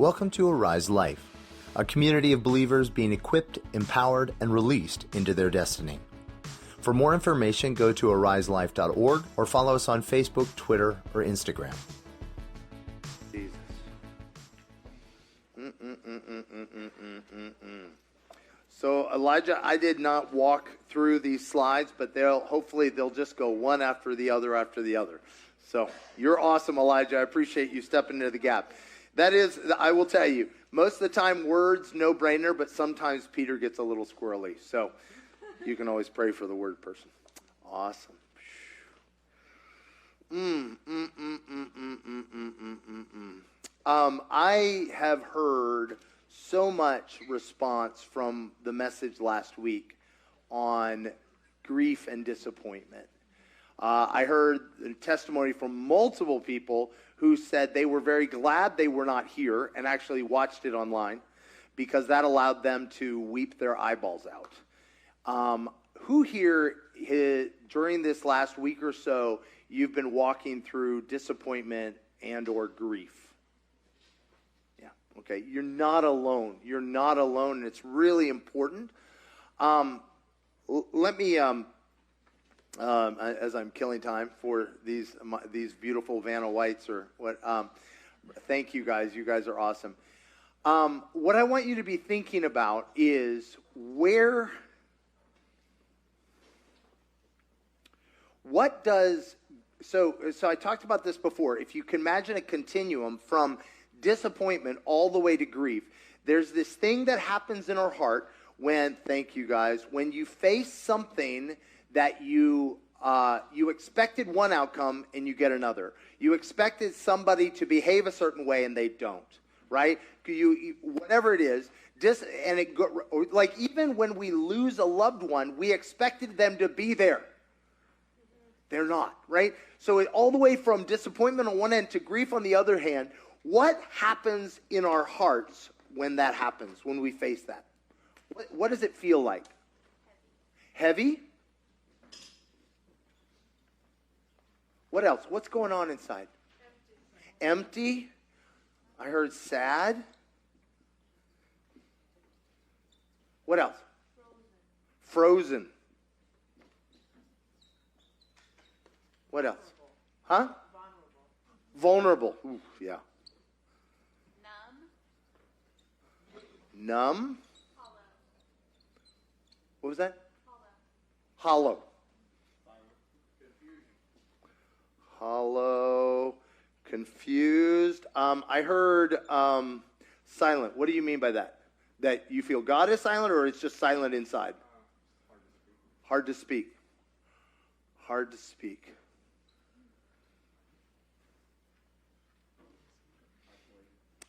Welcome to Arise Life, a community of believers being equipped, empowered, and released into their destiny. For more information, go to ariselife.org or follow us on Facebook, Twitter, or Instagram. Jesus. So Elijah, I did not walk through these slides, but hopefully they'll just go one after the other. So you're awesome, Elijah. I appreciate you stepping into the gap. That is, I will tell you, most of the time words, no brainer, but sometimes Peter gets a little squirrely. So you can always pray for the word person. Awesome. I have heard so much response from the message last week on grief and disappointment. I heard a testimony from multiple people who said they were very glad they were not here and actually watched it online because that allowed them to weep their eyeballs out. Who here, during this last week or so, you've been walking through disappointment and or grief? Yeah, okay. You're not alone. You're not alone, and it's really important. Let me, as I'm killing time for these beautiful Vanna Whites or what, thank you guys. You guys are awesome. What I want you to be thinking about is so I talked about this before. If you can imagine a continuum from disappointment all the way to grief, there's this thing that happens in our heart when you face something that you expected one outcome and you get another. You expected somebody to behave a certain way and they don't, right? Whatever it is, like even when we lose a loved one, we expected them to be there. They're not, right? So all the way from disappointment on one end to grief on the other hand, what happens in our hearts when that happens, when we face that? What does it feel like? Heavy? What else? What's going on inside? Empty? I heard sad. What else? Frozen. What else? Huh? Vulnerable. Ooh, yeah. Numb. Hollow. What was that? Hollow. Hollow. Confused. I heard silent. What do you mean by that? That you feel God is silent or it's just silent inside? Hard to speak. Hard to speak.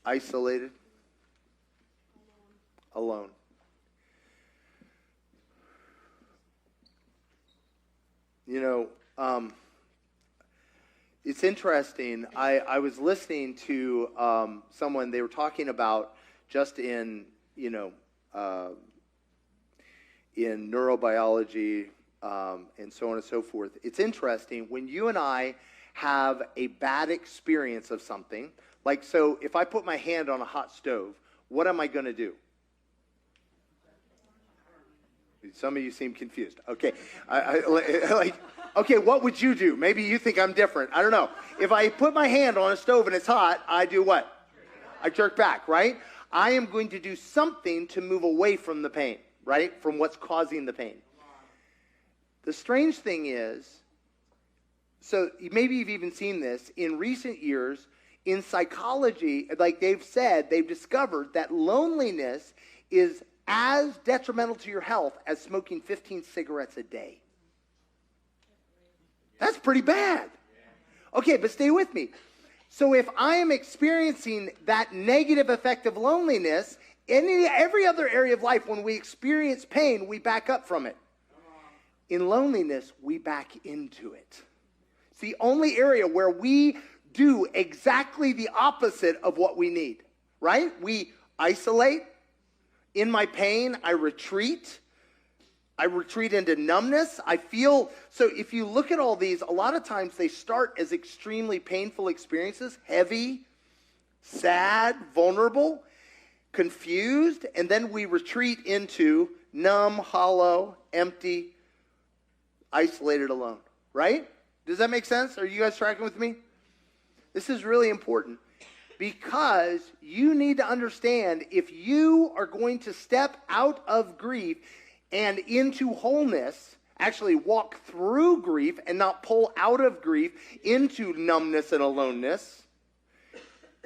Isolated. Alone. You know, it's interesting. I was listening to someone, they were talking about just in neurobiology and so on and so forth. It's interesting when you and I have a bad experience of something, like so if I put my hand on a hot stove, what am I going to do? Some of you seem confused. Okay. Okay, what would you do? Maybe you think I'm different. I don't know. If I put my hand on a stove and it's hot, I do what? I jerk back, right? I am going to do something to move away from the pain, right? From what's causing the pain. The strange thing is, so maybe you've even seen this, in recent years, in psychology, like they've discovered that loneliness is as detrimental to your health as smoking 15 cigarettes a day. That's pretty bad. Okay, but stay with me. So if I am experiencing that negative effect of loneliness, in every other area of life, when we experience pain, we back up from it. In loneliness, we back into it. It's the only area where we do exactly the opposite of what we need, right? We isolate. In my pain, I retreat. I retreat into numbness. So if you look at all these, a lot of times they start as extremely painful experiences, heavy, sad, vulnerable, confused, and then we retreat into numb, hollow, empty, isolated, alone, right? Does that make sense? Are you guys tracking with me? This is really important because you need to understand if you are going to step out of grief and into wholeness, actually walk through grief and not pull out of grief into numbness and aloneness,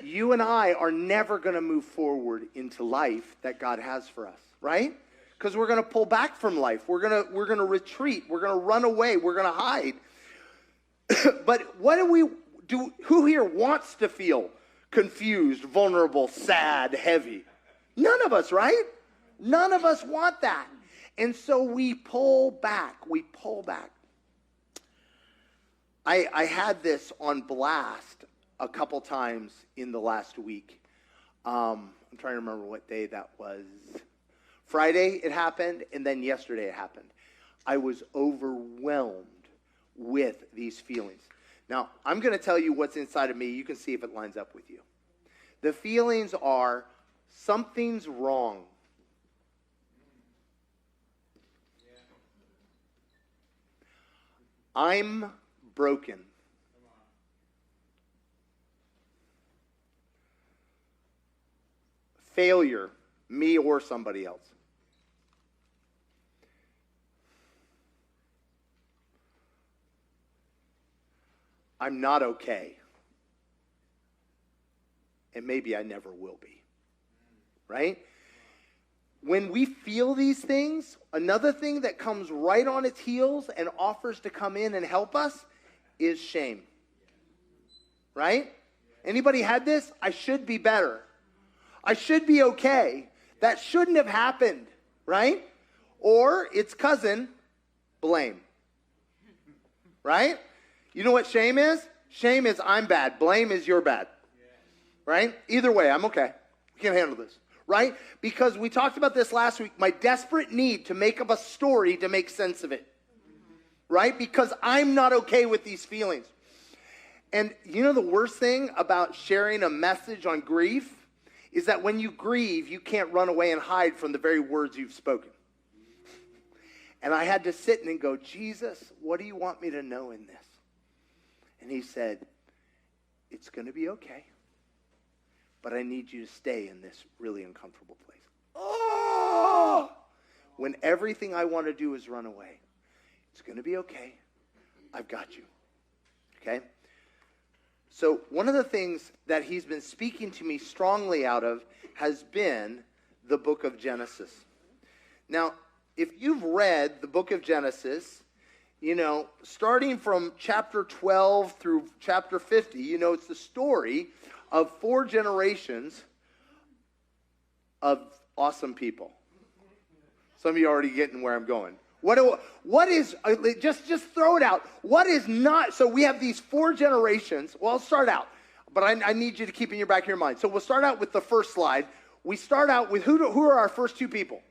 you and I are never going to move forward into life that God has for us, right? Because we're going to pull back from life. We're going to retreat. We're going to run away. We're going to hide. But what do we do? Who here wants to feel confused, vulnerable, sad, heavy? None of us, right? None of us want that. And so we pull back. We pull back. I had this on blast a couple times in the last week. I'm trying to remember what day that was. Friday it happened, and then yesterday it happened. I was overwhelmed with these feelings. Now, I'm going to tell you what's inside of me. You can see if it lines up with you. The feelings are, something's wrong. I'm broken. Failure, me or somebody else. I'm not okay. And maybe I never will be. Right? When we feel these things, another thing that comes right on its heels and offers to come in and help us is shame. Right? Anybody had this? I should be better. I should be okay. That shouldn't have happened. Right? Or its cousin, blame. Right? You know what shame is? Shame is I'm bad. Blame is you're bad. Right? Either way, I'm okay. We can handle this. Right? Because we talked about this last week, my desperate need to make up a story to make sense of it. Right? Because I'm not okay with these feelings. And you know the worst thing about sharing a message on grief is that when you grieve, you can't run away and hide from the very words you've spoken. And I had to sit and go, Jesus, what do you want me to know in this? And he said, it's going to be okay, but I need you to stay in this really uncomfortable place. Oh! When everything I want to do is run away. It's going to be okay. I've got you. Okay? So one of the things that he's been speaking to me strongly out of has been the book of Genesis. Now, if you've read the book of Genesis, you know, starting from chapter 12 through chapter 50, you know, it's the story of 4 generations of awesome people. Some of you are already getting where I'm going. What is, just throw it out. What is not, so we have these 4 generations. Well, I'll start out, but I need you to keep in your back of your mind. So we'll start out with the first slide. We start out with who are our first 2 people?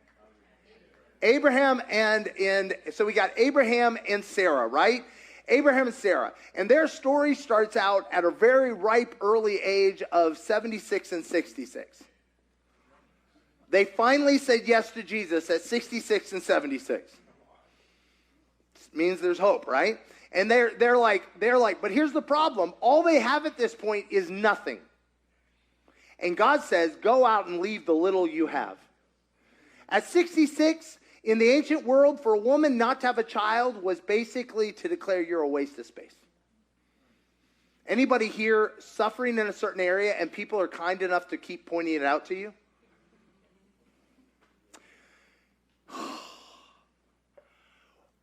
Abraham and so we got Abraham and Sarah, right? Abraham and Sarah. And their story starts out at a very ripe early age of 76 and 66. They finally said yes to Jesus at 66 and 76. Means there's hope, right? And they're like, but here's the problem. All they have at this point is nothing. And God says, go out and leave the little you have. At 66, in the ancient world, for a woman not to have a child was basically to declare you're a waste of space. Anybody here suffering in a certain area and people are kind enough to keep pointing it out to you?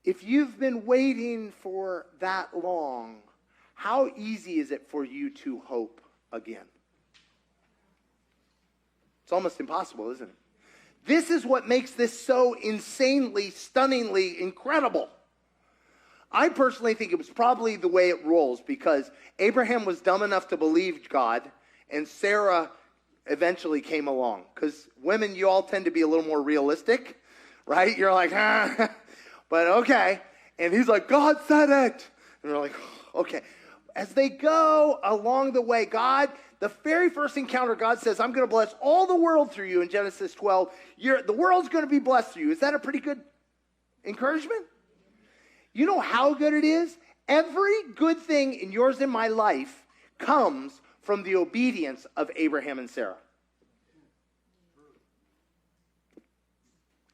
If you've been waiting for that long, how easy is it for you to hope again? It's almost impossible, isn't it? This is what makes this so insanely, stunningly incredible. I personally think it was probably the way it rolls because Abraham was dumb enough to believe God and Sarah eventually came along. Because women, you all tend to be a little more realistic, right? You're like, but okay. And he's like, God said it. And we're like, okay. As they go along the way, God, The very first encounter, God says, I'm going to bless all the world through you in Genesis 12. The world's going to be blessed through you. Is that a pretty good encouragement? You know how good it is? Every good thing in yours and my life comes from the obedience of Abraham and Sarah.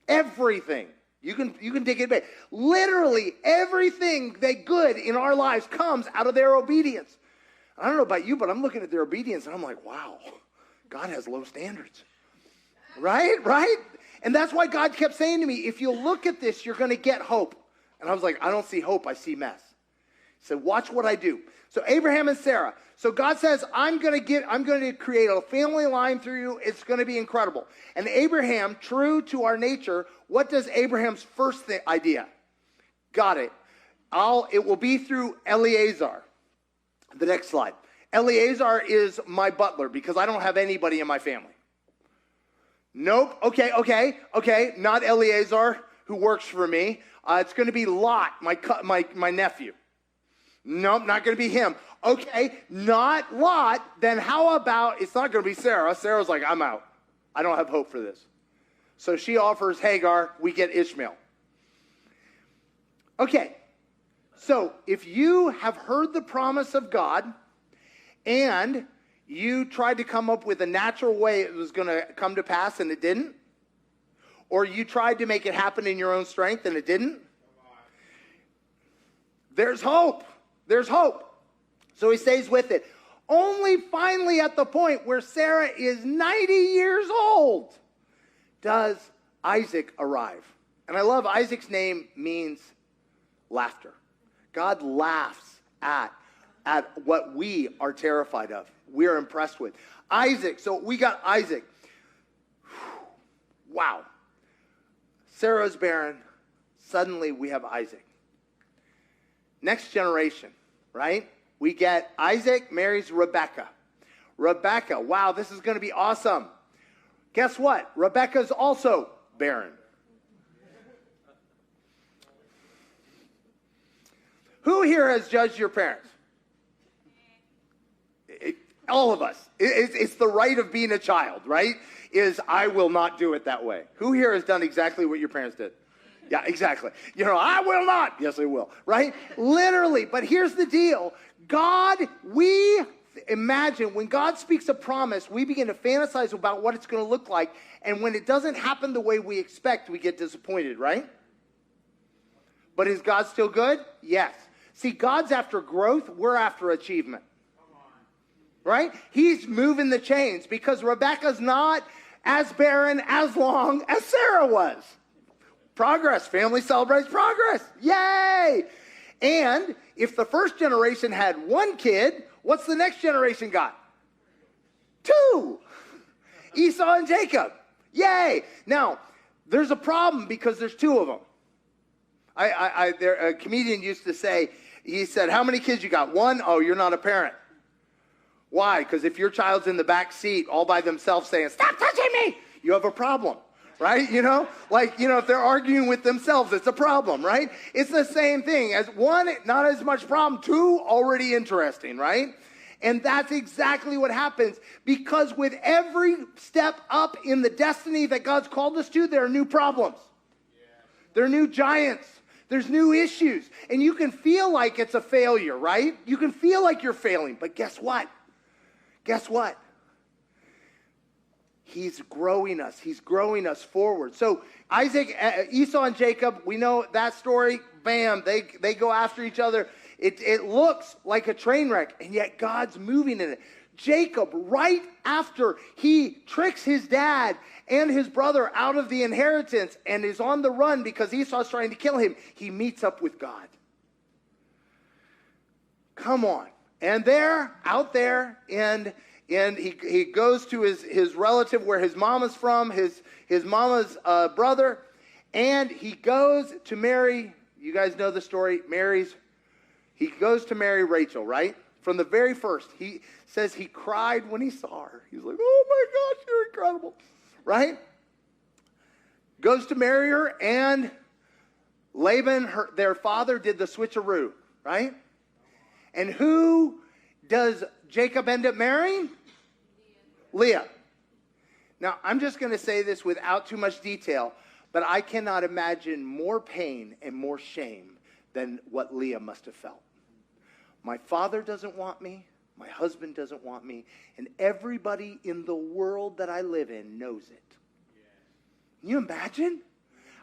Everything. You can take it back. Literally everything that good in our lives comes out of their obedience. I don't know about you, but I'm looking at their obedience and I'm like, wow, God has low standards. Right? And that's why God kept saying to me, if you look at this, you're going to get hope. And I was like, I don't see hope, I see mess. He said, watch what I do. So Abraham and Sarah. So God says, I'm going to create a family line through you. It's going to be incredible. And Abraham, true to our nature, what does Abraham's first idea? Got it. It will be through Eleazar. The next slide. Eleazar is my butler because I don't have anybody in my family. Nope. Okay. Not Eleazar, who works for me. It's going to be Lot, my nephew. Nope, not going to be him. Okay, not Lot. Then how about, it's not going to be Sarah. Sarah's like, I'm out. I don't have hope for this. So she offers Hagar. We get Ishmael. Okay, so if you have heard the promise of God and you tried to come up with a natural way it was going to come to pass and it didn't, or you tried to make it happen in your own strength and it didn't, there's hope. There's hope. So he stays with it. Only finally at the point where Sarah is 90 years old does Isaac arrive. And I love Isaac's name means laughter. God laughs at what we are terrified of. We are impressed with. Isaac. So we got Isaac. Wow. Sarah's barren. Suddenly we have Isaac. Next generation, right? We get Isaac marries Rebecca. Rebecca, wow, this is going to be awesome. Guess what? Rebecca's also barren. Who here has judged your parents? All of us. It's the right of being a child, right? I will not do it that way. Who here has done exactly what your parents did? Yeah, exactly. I will not. Yes, I will. Right? Literally. But here's the deal. We imagine when God speaks a promise, we begin to fantasize about what it's going to look like. And when it doesn't happen the way we expect, we get disappointed, right? But is God still good? Yes. See, God's after growth. We're after achievement. Right? He's moving the chains because Rebecca's not as barren as long as Sarah was. Progress. Family celebrates progress. Yay! And if the first generation had one kid, what's the next generation got? 2. Esau and Jacob. Yay! Now, there's a problem because there's 2 of them. A comedian used to say, he said, how many kids you got? 1? Oh, you're not a parent. Why? Because if your child's in the back seat all by themselves saying, stop touching me, you have a problem. Right? If they're arguing with themselves, it's a problem, right? It's the same thing. As 1, not as much problem. 2, already interesting, right? And that's exactly what happens. Because with every step up in the destiny that God's called us to, there are new problems. Yeah. There are new giants. There's new issues. And you can feel like it's a failure, right? You can feel like you're failing. But guess what? He's growing us. He's growing us forward. So Isaac, Esau and Jacob, we know that story. Bam, they go after each other. It looks like a train wreck, and yet God's moving in it. Jacob, right after he tricks his dad and his brother out of the inheritance and is on the run because Esau's trying to kill him, he meets up with God. Come on. And they're out there, and he goes to his relative where his mama's from, his mama's brother, and he goes to marry, you guys know the story, he goes to marry Rachel, right? From the very first, he says he cried when he saw her. He's like, oh my gosh, you're incredible, right? Goes to marry her, and Laban, their father, did the switcheroo, right? And who does Jacob end up marrying? Leah. Now, I'm just going to say this without too much detail, but I cannot imagine more pain and more shame than what Leah must have felt. My father doesn't want me. My husband doesn't want me. And everybody in the world that I live in knows it. Can you imagine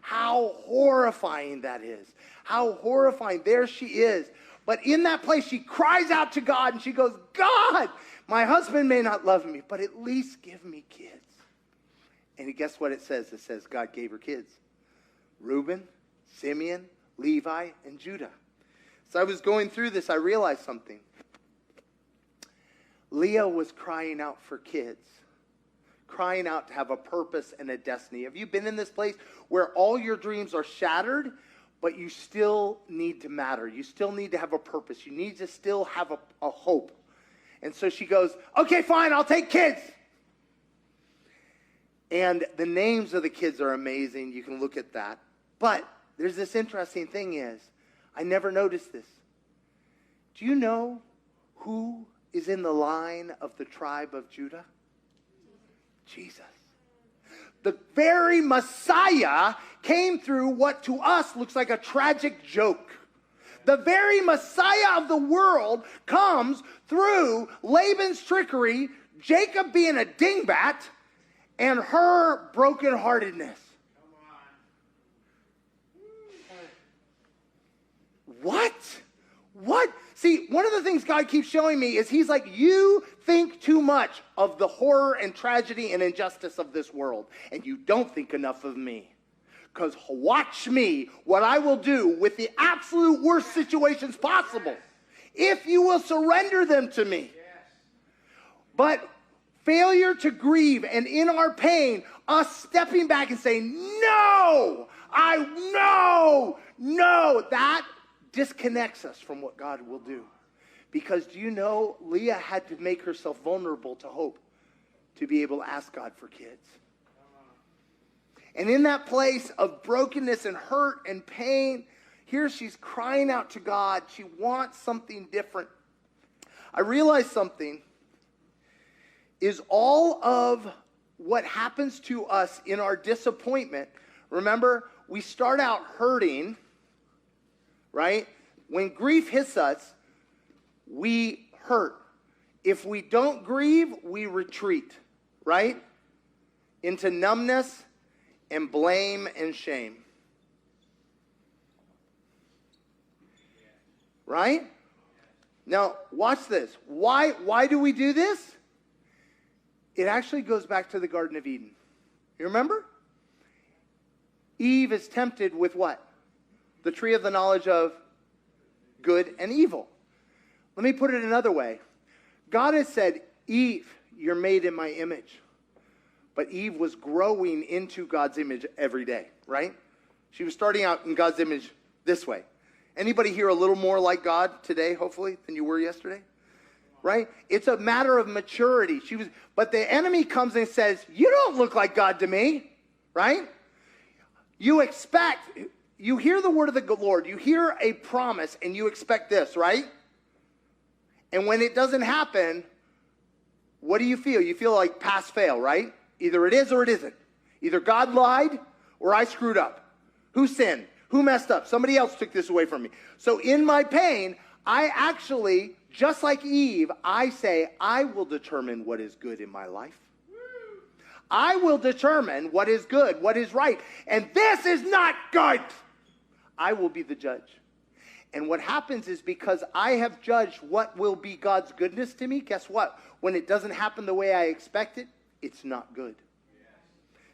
how horrifying that is? How horrifying. There she is. But in that place, she cries out to God and she goes, God, my husband may not love me, but at least give me kids. And guess what it says? It says God gave her kids. Reuben, Simeon, Levi, and Judah. So I was going through this, I realized something. Leah was crying out for kids. Crying out to have a purpose and a destiny. Have you been in this place where all your dreams are shattered, but you still need to matter? You still need to have a purpose. You need to still have a hope. And so she goes, okay, fine, I'll take kids. And the names of the kids are amazing. You can look at that. But there's this interesting thing is, I never noticed this. Do you know who is in the line of the tribe of Judah? Jesus. The very Messiah came through what to us looks like a tragic joke. The very Messiah of the world comes through Laban's trickery, Jacob being a dingbat, and her brokenheartedness. What? What? See, one of the things God keeps showing me is he's like, you think too much of the horror and tragedy and injustice of this world, and you don't think enough of me. Because watch me, what I will do with the absolute worst situations possible, if you will surrender them to me. But failure to grieve, and in our pain, us stepping back and saying, no, that disconnects us from what God will do. Because do you know, Leah had to make herself vulnerable to hope to be able to ask God for kids. And in that place of brokenness and hurt and pain, here she's crying out to God. She wants something different. I realized something is all of what happens to us in our disappointment. Remember, we start out hurting, right? When grief hits us, we hurt. If we don't grieve, we retreat, right? Into numbness and blame and shame. Right? Now, watch this. Why do we do this? It actually goes back to the Garden of Eden. You remember? Eve is tempted with what? The tree of the knowledge of good and evil. Let me put it another way. God has said, Eve, you're made in my image. But Eve was growing into God's image every day, right? She was starting out in God's image this way. Anybody here a little more like God today, hopefully, than you were yesterday? Right? It's a matter of maturity. But the enemy comes and says, you don't look like God to me, right? You hear the word of the Lord, you hear a promise, and you expect this, right? And when it doesn't happen, what do you feel? You feel like pass, fail, right? Either it is or it isn't. Either God lied or I screwed up. Who sinned? Who messed up? Somebody else took this away from me. So in my pain, I actually, just like Eve, I say, I will determine what is good in my life. I will determine what is good, what is right. And this is not good. I will be the judge. And what happens is because I have judged what will be God's goodness to me, guess what? When it doesn't happen the way I expect it, it's not good.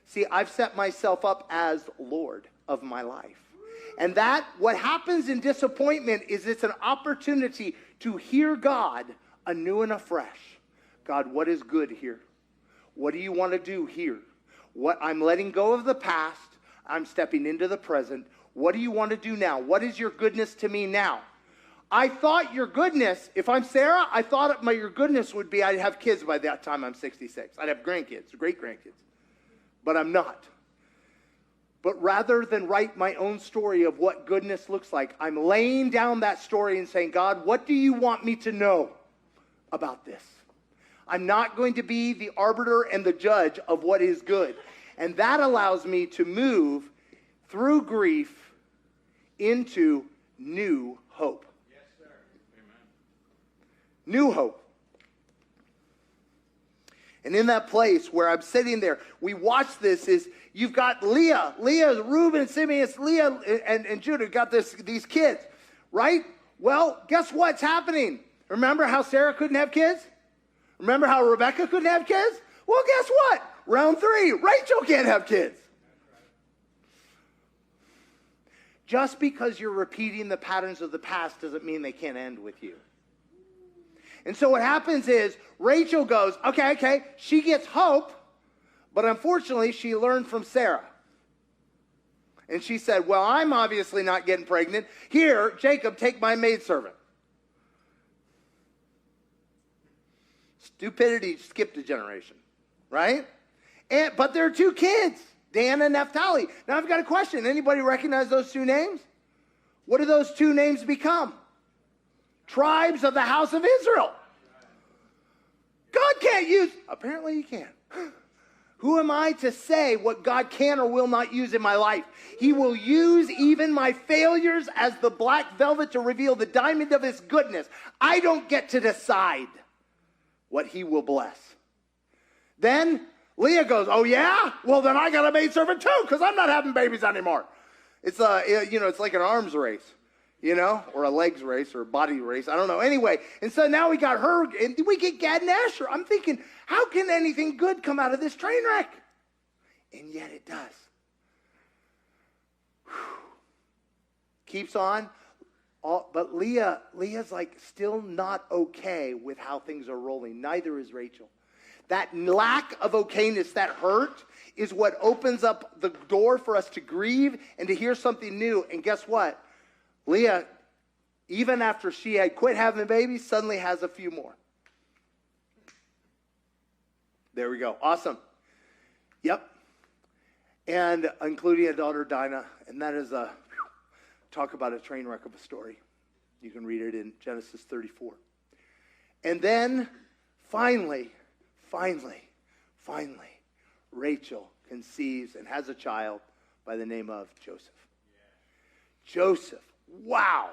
See, I've set myself up as Lord of my life. And that, what happens in disappointment is it's an opportunity to hear God anew and afresh. God, what is good here? What do you want to do here? What I'm letting go of the past. I'm stepping into the present. What do you want to do now? What is your goodness to me now? I thought your goodness, if I'm Sarah, I thought your goodness would be I'd have kids by that time I'm 66. I'd have grandkids, great-grandkids. But I'm not. But rather than write my own story of what goodness looks like, I'm laying down that story and saying, God, what do you want me to know about this? I'm not going to be the arbiter and the judge of what is good. And that allows me to move through grief into new hope. Yes, sir. Amen. New hope. And in that place where I'm sitting there, we watch this is you've got Leah, Reuben, Simeon, Leah, and Judah got these kids, right? Well, guess what's happening? Remember how Sarah couldn't have kids? Remember how Rebecca couldn't have kids? Well, guess what? Round 3, Rachel can't have kids. Just because you're repeating the patterns of the past doesn't mean they can't end with you. And so what happens is Rachel goes, okay, she gets hope, but unfortunately she learned from Sarah. And she said, well, I'm obviously not getting pregnant. Here, Jacob, take my maidservant. Stupidity skipped a generation, right? But there are 2 kids, Dan and Naphtali. Now I've got a question. Anybody recognize those 2 names? What do those 2 names become? Tribes of the house of Israel. God can't use, apparently he can. Who am I to say what God can or will not use in my life? He will use even my failures as the black velvet to reveal the diamond of his goodness. I don't get to decide what he will bless. Then Leah goes, oh yeah? Well, then I got a maidservant too, because I'm not having babies anymore. It's it's like an arms race, or a legs race or a body race. I don't know. Anyway, and so now we got her, and we get Gad and Asher. I'm thinking, how can anything good come out of this train wreck? And yet it does. Whew. Keeps on. But Leah's like still not okay with how things are rolling. Neither is Rachel. That lack of okayness, that hurt, is what opens up the door for us to grieve and to hear something new. And guess what? Leah, even after she had quit having babies, suddenly has a few more. There we go. Awesome. Yep. And including a daughter, Dinah. And that is talk about a train wreck of a story. You can read it in Genesis 34. And then finally, Rachel conceives and has a child by the name of Joseph. Yeah. Joseph. Wow.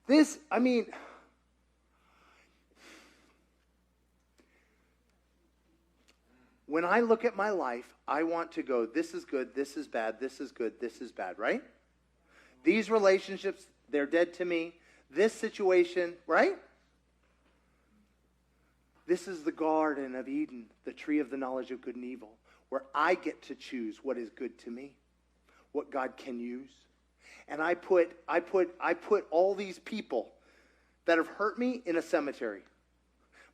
When I look at my life, I want to go, this is good, this is bad, this is good, this is bad, right? These relationships, they're dead to me. This situation, right? This is the Garden of Eden, the tree of the knowledge of good and evil, where I get to choose what is good to me, what God can use. And I put all these people that have hurt me in a cemetery.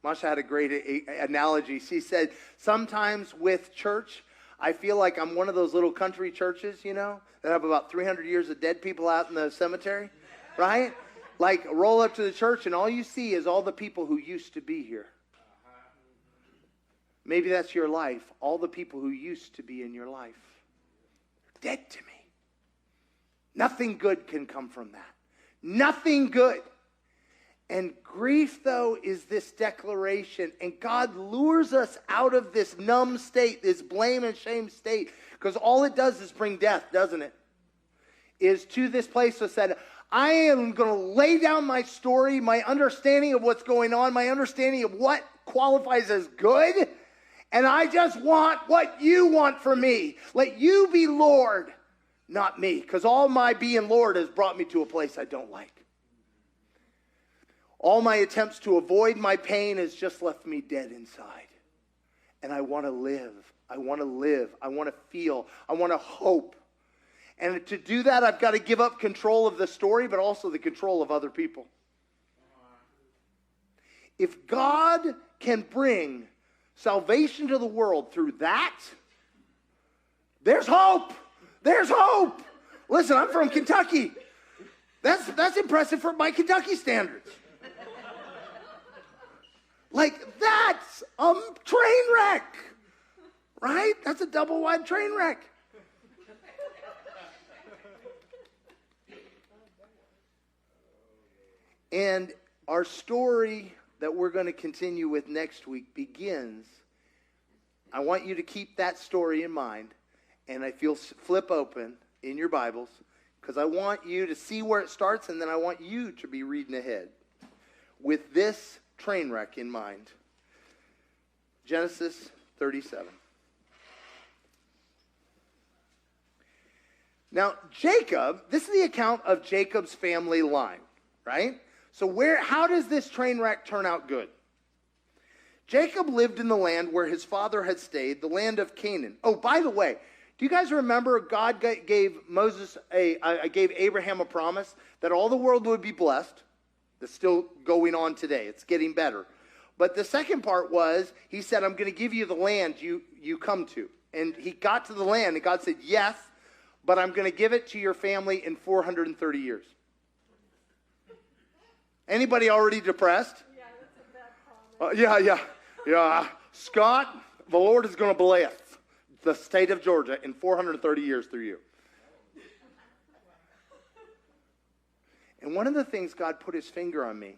Masha had a great analogy. She said, sometimes with church, I feel like I'm one of those little country churches, that have about 300 years of dead people out in the cemetery, right? Like, roll up to the church and all you see is all the people who used to be here. Maybe that's your life. All the people who used to be in your life. Dead to me. Nothing good can come from that. Nothing good. And grief, though, is this declaration. And God lures us out of this numb state, this blame and shame state. Because all it does is bring death, doesn't it? Is to this place that said, I am going to lay down my story, my understanding of what's going on, my understanding of what qualifies as good. And I just want what you want from me. Let you be Lord, not me. Because all my being Lord has brought me to a place I don't like. All my attempts to avoid my pain has just left me dead inside. And I want to live. I want to live. I want to feel. I want to hope. And to do that, I've got to give up control of the story, but also the control of other people. If God can bring salvation to the world through that, there's hope. There's hope. Listen, I'm from Kentucky. That's impressive for my Kentucky standards. Like, that's a train wreck, right? That's a double-wide train wreck. And our story that we're going to continue with next week begins. I want you to keep that story in mind, and if you'll flip open in your Bibles, because I want you to see where it starts, and then I want you to be reading ahead with this train wreck in mind. Genesis 37. Now, Jacob, this is the account of Jacob's family line, right? So how does this train wreck turn out good? Jacob lived in the land where his father had stayed, the land of Canaan. Oh, by the way, do you guys remember God gave Abraham a promise that all the world would be blessed? That's still going on today. It's getting better. But the second part was, he said, I'm going to give you the land you come to. And he got to the land, and God said, yes, but I'm going to give it to your family in 430 years. Anybody already depressed? Yeah, that's a bad Yeah. Scott, the Lord is going to bless the state of Georgia in 430 years through you. And one of the things God put his finger on me,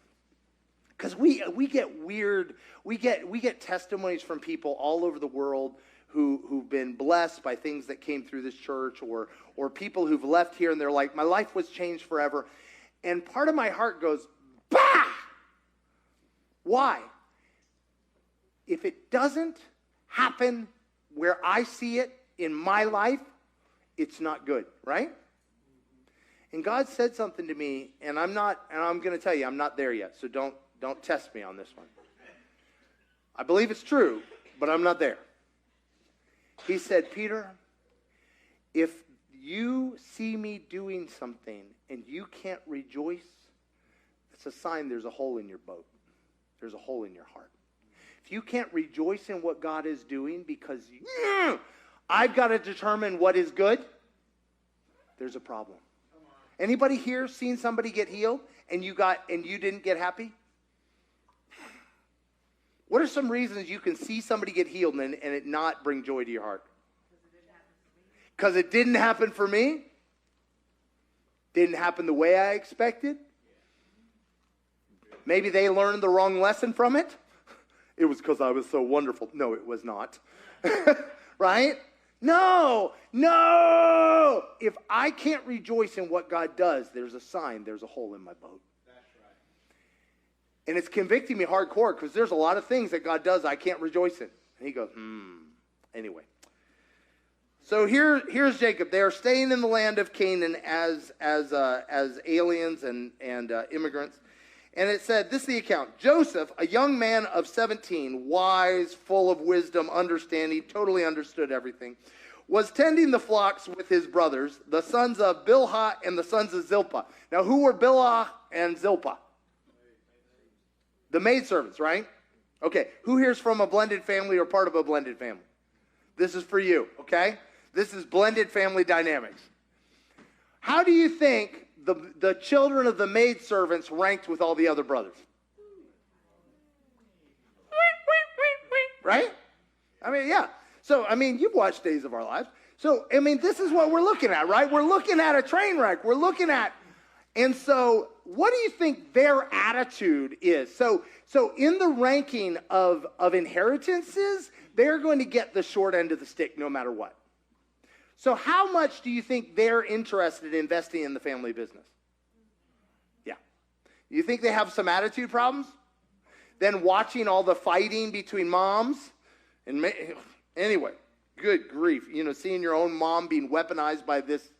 because we get weird, we get testimonies from people all over the world who've been blessed by things that came through this church, or people who've left here and they're like, my life was changed forever. And part of my heart goes, bah! Why? If it doesn't happen where I see it in my life, it's not good, right? And God said something to me, and I'm going to tell you, I'm not there yet, so don't test me on this one. I believe it's true, but I'm not there. He said, Peter, if you see me doing something and you can't rejoice, it's a sign there's a hole in your boat. There's a hole in your heart. If you can't rejoice in what God is doing because I've got to determine what is good, there's a problem. Anybody here seen somebody get healed and you didn't get happy? What are some reasons you can see somebody get healed and it not bring joy to your heart? Because it didn't happen for me? Didn't happen the way I expected? Maybe they learned the wrong lesson from it? It was because I was so wonderful. No, it was not. Right? No. If I can't rejoice in what God does, there's a sign, there's a hole in my boat. And it's convicting me hardcore because there's a lot of things that God does I can't rejoice in. And he goes, Anyway. So here's Jacob. They are staying in the land of Canaan as aliens and immigrants. And it said, this is the account. Joseph, a young man of 17, wise, full of wisdom, understanding, totally understood everything, was tending the flocks with his brothers, the sons of Bilhah and the sons of Zilpah. Now, who were Bilhah and Zilpah? The maidservants, right? Okay, who here's from a blended family or part of a blended family? This is for you, okay? This is blended family dynamics. How do you think the children of the maidservants ranked with all the other brothers? Right? Yeah. So, you've watched Days of Our Lives. So, this is what we're looking at, right? We're looking at a train wreck. And so, what do you think their attitude is? So in the ranking of inheritances, they're going to get the short end of the stick no matter what. So how much do you think they're interested in investing in the family business? Yeah. You think they have some attitude problems? Then watching all the fighting between moms? Anyway, good grief. Seeing your own mom being weaponized by this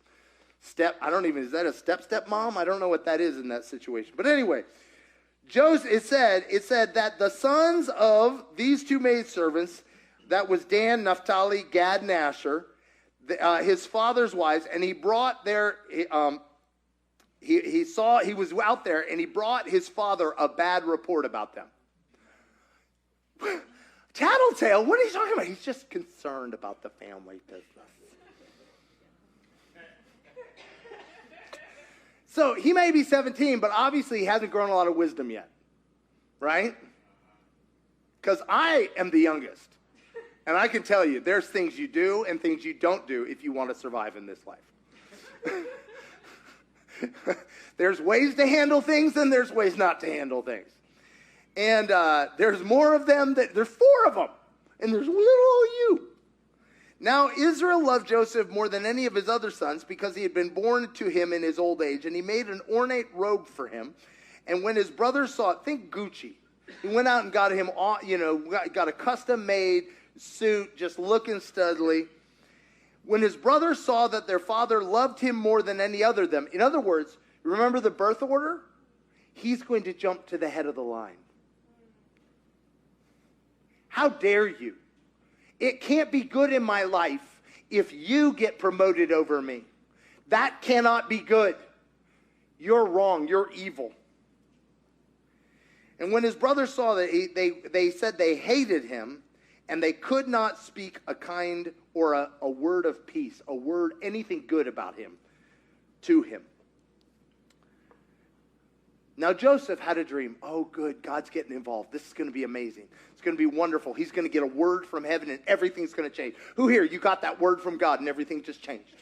is that a step mom? I don't know what that is in that situation. But anyway, it said that the sons of these two maidservants, that was Dan, Naphtali, Gad, and Asher, his father's wives, and he brought he was out there, and he brought his father a bad report about them. Tattletale, what are you talking about? He's just concerned about the family business. So he may be 17, but obviously he hasn't grown a lot of wisdom yet, right? Because I am the youngest, and I can tell you there's things you do and things you don't do if you want to survive in this life. There's ways to handle things and there's ways not to handle things. And there's more of them. There's 4 of them. And there's little old you. Now Israel loved Joseph more than any of his other sons because he had been born to him in his old age. And he made an ornate robe for him. And when his brothers saw it, think Gucci. He went out and got him, got a custom-made suit, just looking studly. When his brothers saw that their father loved him more than any other of them, in other words, remember the birth order? He's going to jump to the head of the line. How dare you? It can't be good in my life if you get promoted over me. That cannot be good. You're wrong. You're evil. And when his brothers saw that, they said they hated him, and they could not speak a kind or a word of peace, a word, anything good about him to him. Now Joseph had a dream. Oh, good, God's getting involved. This is going to be amazing. It's going to be wonderful. He's going to get a word from heaven and everything's going to change. Who here, you got that word from God and everything just changed?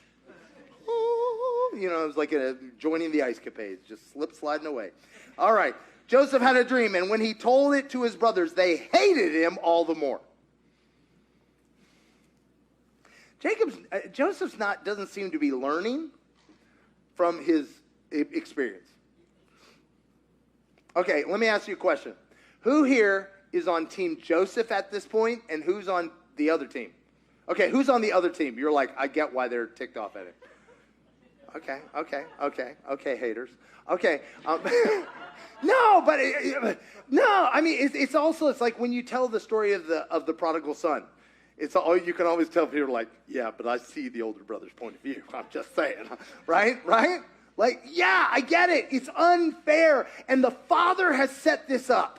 It was like joining the ice capades, just sliding away. All right, Joseph had a dream, and when he told it to his brothers, they hated him all the more. Joseph's doesn't seem to be learning from his experience. Okay, let me ask you a question. Who here is on Team Joseph at this point, and who's on the other team? Okay, who's on the other team? You're like, I get why they're ticked off at it. Okay, haters. Okay. No, I mean, it's like when you tell the story of the prodigal son. You can always tell people like, yeah, but I see the older brother's point of view. I'm just saying, right? Like, yeah, I get it. It's unfair. And the father has set this up.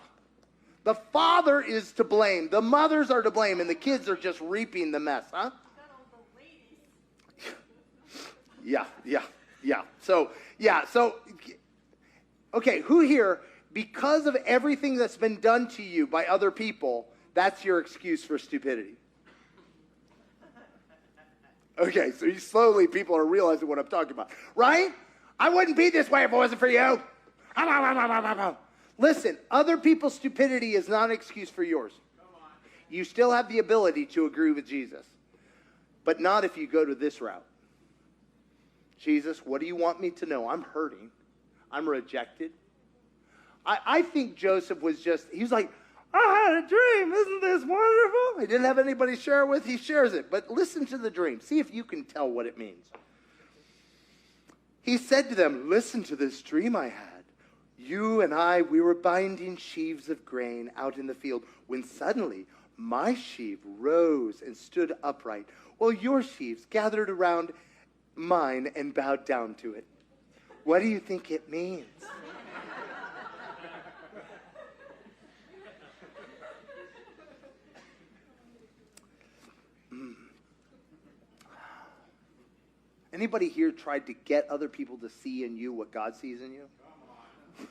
The father is to blame. The mothers are to blame. And the kids are just reaping the mess, huh? Yeah. So, okay, who here, because of everything that's been done to you by other people, that's your excuse for stupidity? Okay, so slowly people are realizing what I'm talking about, right? I wouldn't be this way if it wasn't for you. Listen, other people's stupidity is not an excuse for yours. You still have the ability to agree with Jesus, but not if you go to this route. Jesus, what do you want me to know? I'm hurting. I'm rejected. I think Joseph he was like, I had a dream. Isn't this wonderful? He didn't have anybody to share it with. He shares it. But listen to the dream. See if you can tell what it means. He said to them, listen to this dream I had. You and I, we were binding sheaves of grain out in the field when suddenly my sheaf rose and stood upright, while your sheaves gathered around mine and bowed down to it. What do you think it means? Anybody here tried to get other people to see in you what God sees in you?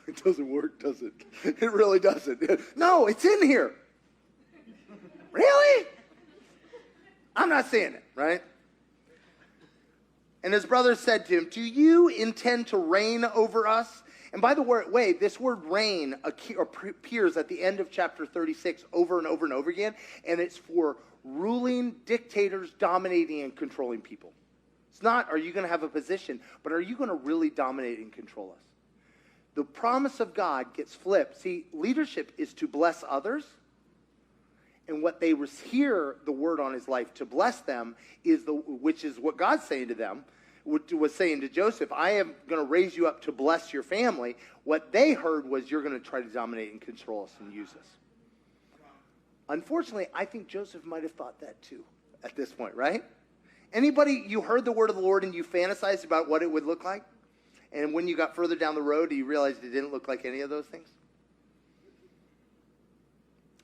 It doesn't work, does it? It really doesn't. No, it's in here. Really? I'm not seeing it, right? And his brothers said to him, do you intend to reign over us? And by the way, this word reign appears at the end of chapter 36 over and over and over again, and it's for ruling dictators, dominating and controlling people. It's not, are you going to have a position, but are you going to really dominate and control us? The promise of God gets flipped. See, leadership is to bless others. And what they hear the word on his life to bless them which is what God's saying to them, was saying to Joseph, I am going to raise you up to bless your family. What they heard was you're going to try to dominate and control us and use us. Unfortunately, I think Joseph might have thought that too at this point, right? Anybody, you heard the word of the Lord and you fantasized about what it would look like? And when you got further down the road, you realized it didn't look like any of those things?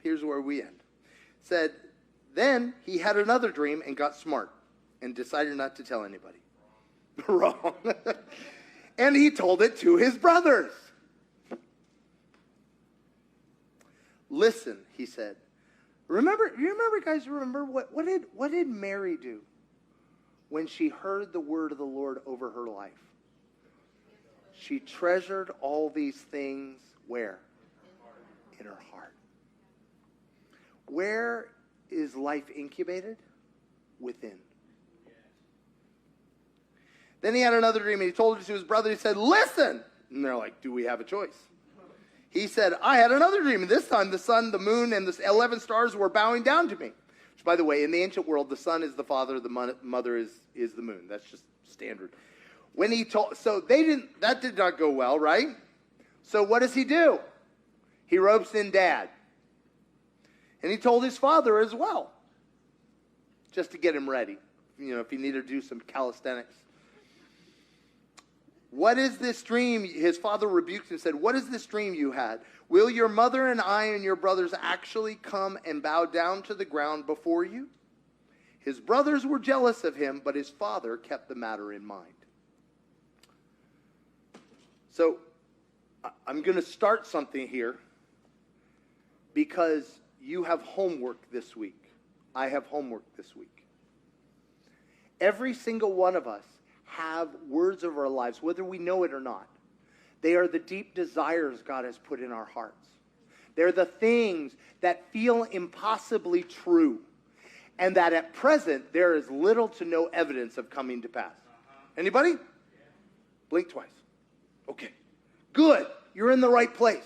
Here's where we end. It said, then he had another dream and got smart and decided not to tell anybody. Wrong. And he told it to his brothers. Listen, he said. Remember, guys, what did Mary do when she heard the word of the Lord over her life? She treasured all these things where? in her heart. Where is life incubated? Within. Then he had another dream, and he told it to his brother. He said, listen. And they're like, do we have a choice? He said, I had another dream, and this time the sun, the moon, and the 11 stars were bowing down to me. Which, by the way, in the ancient world, the sun is the father, the mother is the moon. That's just standard. When he told, so that did not go well, right? So what does he do? He ropes in dad. And he told his father as well, just to get him ready, if he needed to do some calisthenics. What is this dream? His father rebuked him and said, what is this dream you had? Will your mother and I and your brothers actually come and bow down to the ground before you? His brothers were jealous of him, but his father kept the matter in mind. So I'm going to start something here because you have homework this week. I have homework this week. Every single one of us have words of our lives, whether we know it or not. They are the deep desires God has put in our hearts. They're the things that feel impossibly true, and that at present there is little to no evidence of coming to pass. Anybody? Blink twice. Okay. Good. You're in the right place.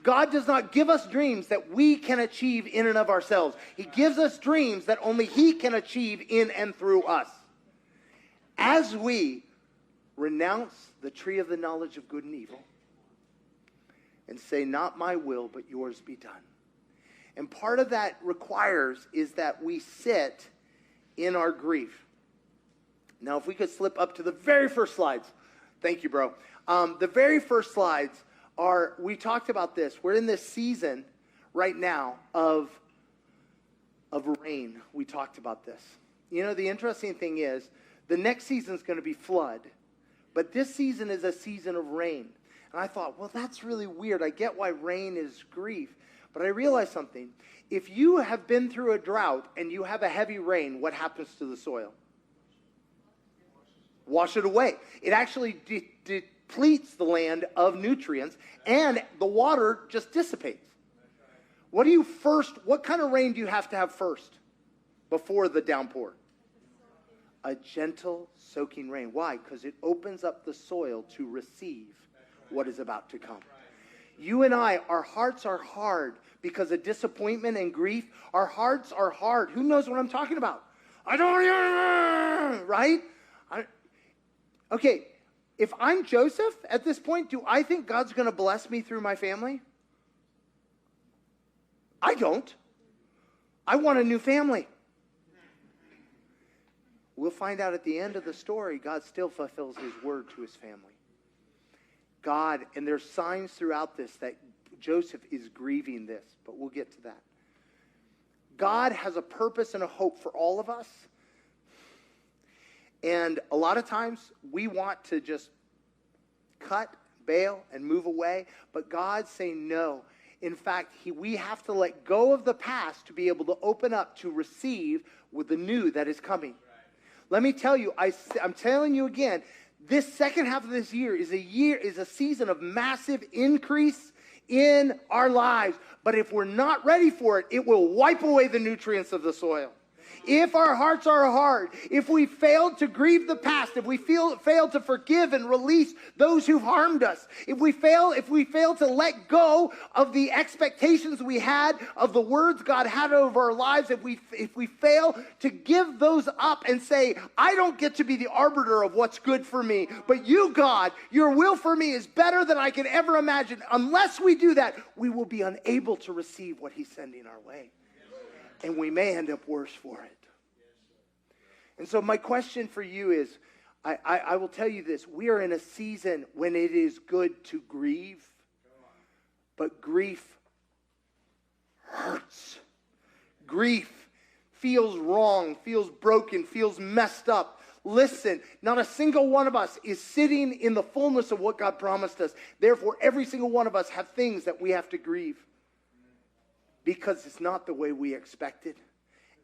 God does not give us dreams that we can achieve in and of ourselves. He gives us dreams that only He can achieve in and through us. As we renounce the tree of the knowledge of good and evil and say, not my will, but yours be done. And part of that requires is that we sit in our grief. Now, if we could slip up to the very first slides. Thank you, bro. The very first slides we talked about this. We're in this season right now of rain. We talked about this. The interesting thing is, the next season is going to be flood, but this season is a season of rain. And I thought, well, that's really weird. I get why rain is grief, but I realized something. If you have been through a drought and you have a heavy rain, what happens to the soil? Wash it away. It actually depletes the land of nutrients, and the water just dissipates. What kind of rain do you have to have first before the downpour? A gentle soaking rain. Why? Because it opens up the soil to receive what is about to come. You and I, our hearts are hard because of disappointment and grief. Our hearts are hard. Who knows what I'm talking about? I don't even, right? Okay, if I'm Joseph at this point, do I think God's going to bless me through my family? I don't. I want a new family. We'll find out at the end of the story, God still fulfills His word to His family. God, and there's signs throughout this that Joseph is grieving this, but we'll get to that. God has a purpose and a hope for all of us. And a lot of times we want to just cut, bail, and move away. But God's saying no. In fact, we have to let go of the past to be able to open up to receive with the new that is coming. Let me tell you, I'm telling you again, this second half of this year is a season of massive increase in our lives. But if we're not ready for it, it will wipe away the nutrients of the soil. If our hearts are hard, if we failed to grieve the past, if we failed to forgive and release those who've harmed us, if we fail to let go of the expectations we had of the words God had over our lives, if we fail to give those up and say, I don't get to be the arbiter of what's good for me, but you, God, your will for me is better than I could ever imagine. Unless we do that, we will be unable to receive what He's sending our way. And we may end up worse for it. And so my question for you is, I will tell you this. We are in a season when it is good to grieve. But grief hurts. Grief feels wrong, feels broken, feels messed up. Listen, not a single one of us is sitting in the fullness of what God promised us. Therefore, every single one of us have things that we have to grieve. Because it's not the way we expected.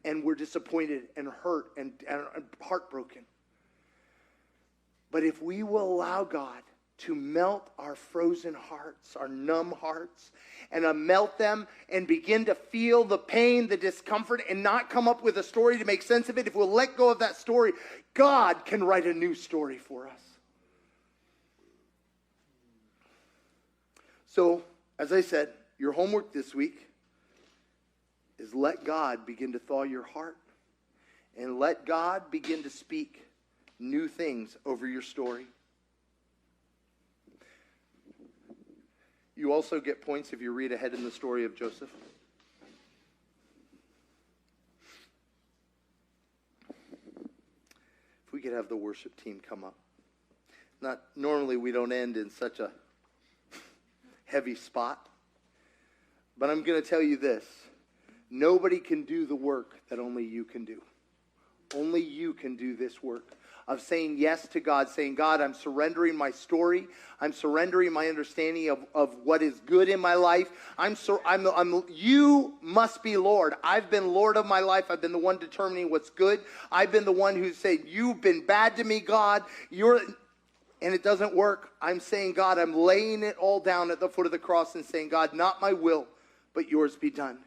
And we're disappointed and hurt and heartbroken. But if we will allow God to melt our frozen hearts, our numb hearts, and melt them and begin to feel the pain, the discomfort, and not come up with a story to make sense of it. If we'll let go of that story, God can write a new story for us. So, as I said, your homework this week is let God begin to thaw your heart and let God begin to speak new things over your story. You also get points if you read ahead in the story of Joseph. If we could have the worship team come up. Normally we don't end in such a heavy spot. But I'm going to tell you this. Nobody can do the work that only you can do. Only you can do this work of saying yes to God, saying, God, I'm surrendering my story. I'm surrendering my understanding of what is good in my life. You must be Lord. I've been Lord of my life. I've been the one determining what's good. I've been the one who said, you've been bad to me, God. And it doesn't work. I'm saying, God, I'm laying it all down at the foot of the cross and saying, God, not my will, but yours be done.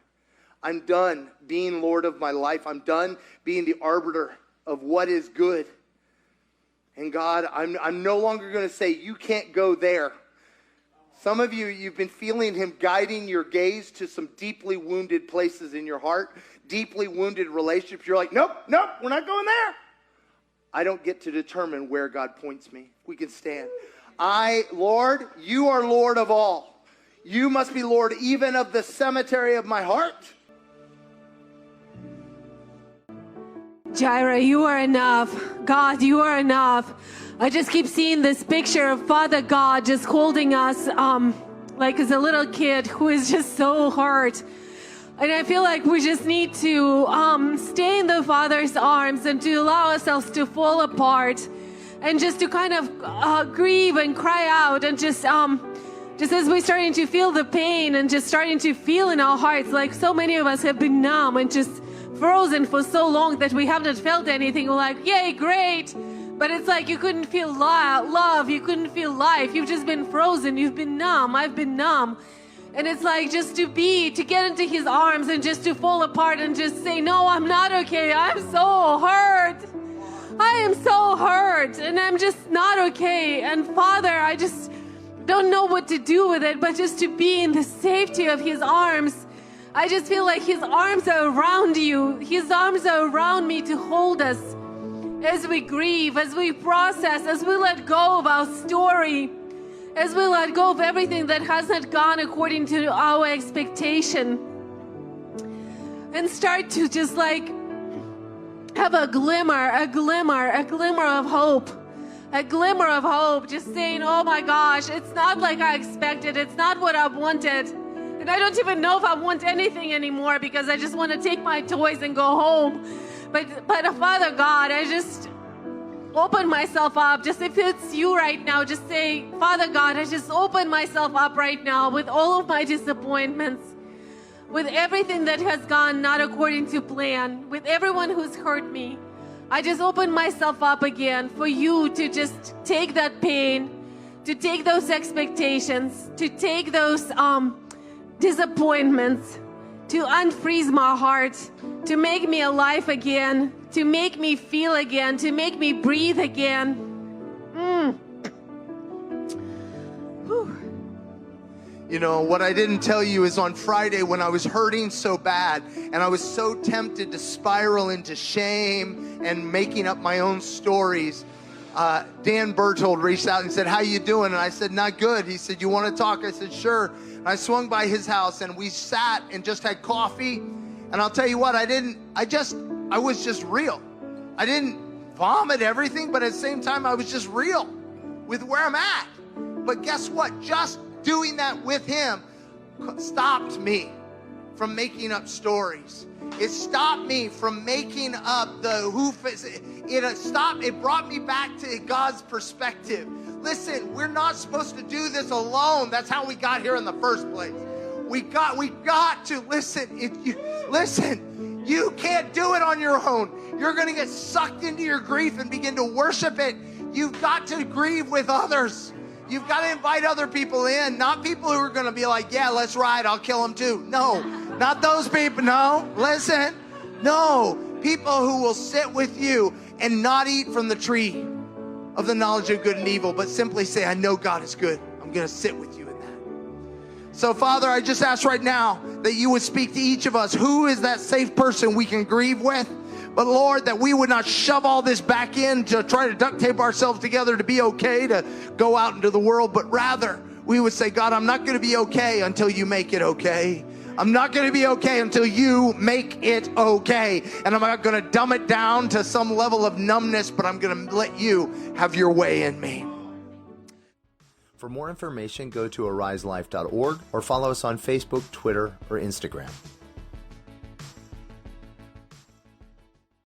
I'm done being Lord of my life. I'm done being the arbiter of what is good. And God, I'm no longer going to say, you can't go there. Some of you, you've been feeling him guiding your gaze to some deeply wounded places in your heart, deeply wounded relationships. You're like, nope, we're not going there. I don't get to determine where God points me. We can stand. Lord, you are Lord of all. You must be Lord even of the cemetery of my heart. Jireh, you are enough. God, you are enough. I just keep seeing this picture of Father God just holding us like as a little kid who is just so hurt. And I feel like we just need to stay in the Father's arms and to allow ourselves to fall apart and just to kind of grieve and cry out and just as we're starting to feel the pain and just starting to feel in our hearts, like so many of us have been numb and just frozen for so long that we haven't felt anything. We're like, yay, great. But it's like you couldn't feel love. You couldn't feel life. You've just been frozen. You've been numb. I've been numb. And it's like just to get into his arms and just to fall apart and just say, no, I'm not okay. I'm so hurt. I am so hurt. And I'm just not okay. And Father, I just don't know what to do with it, but just to be in the safety of his arms. I just feel like his arms are around you. His arms are around me to hold us as we grieve, as we process, as we let go of our story, as we let go of everything that hasn't gone according to our expectation, and start to just like have a glimmer of hope. A glimmer of hope, just saying, oh my gosh, it's not like I expected. It's not what I wanted. And I don't even know if I want anything anymore because I just want to take my toys and go home. But Father God, I just open myself up. Just if it's you right now, just say, Father God, I just open myself up right now with all of my disappointments, with everything that has gone not according to plan, with everyone who's hurt me. I just open myself up again for you to just take that pain, to take those expectations, to take those disappointments, to unfreeze my heart, to make me alive again, to make me feel again, to make me breathe again. You know, what I didn't tell you is on Friday when I was hurting so bad and I was so tempted to spiral into shame and making up my own stories, Dan Berthold reached out and said, how you doing? And I said, not good. He said, you want to talk? I said, sure. I swung by his house and we sat and just had coffee. And I'll tell you what, I was just real. I didn't vomit everything, but at the same time, I was just real with where I'm at. But guess what? Just doing that with him stopped me from making up stories. It stopped me from making up it brought me back to God's perspective. Listen, we're not supposed to do this alone. That's how we got here in the first place. We got to listen. You can't do it on your own. You're going to get sucked into your grief and begin to worship it. You've got to grieve with others. You've got to invite other people in, not people who are going to be like, yeah, let's ride, I'll kill them too. No, not those people. No, listen. No, people who will sit with you and not eat from the tree of the knowledge of good and evil, but simply say, I know God is good. I'm going to sit with you in that. So, Father, I just ask right now that you would speak to each of us. Who is that safe person we can grieve with? But, Lord, that we would not shove all this back in to try to duct tape ourselves together to be okay, to go out into the world, but rather we would say, God, I'm not going to be okay until you make it okay. I'm not going to be okay until you make it okay. And I'm not going to dumb it down to some level of numbness, but I'm going to let you have your way in me. For more information, go to ariselife.org or follow us on Facebook, Twitter, or Instagram.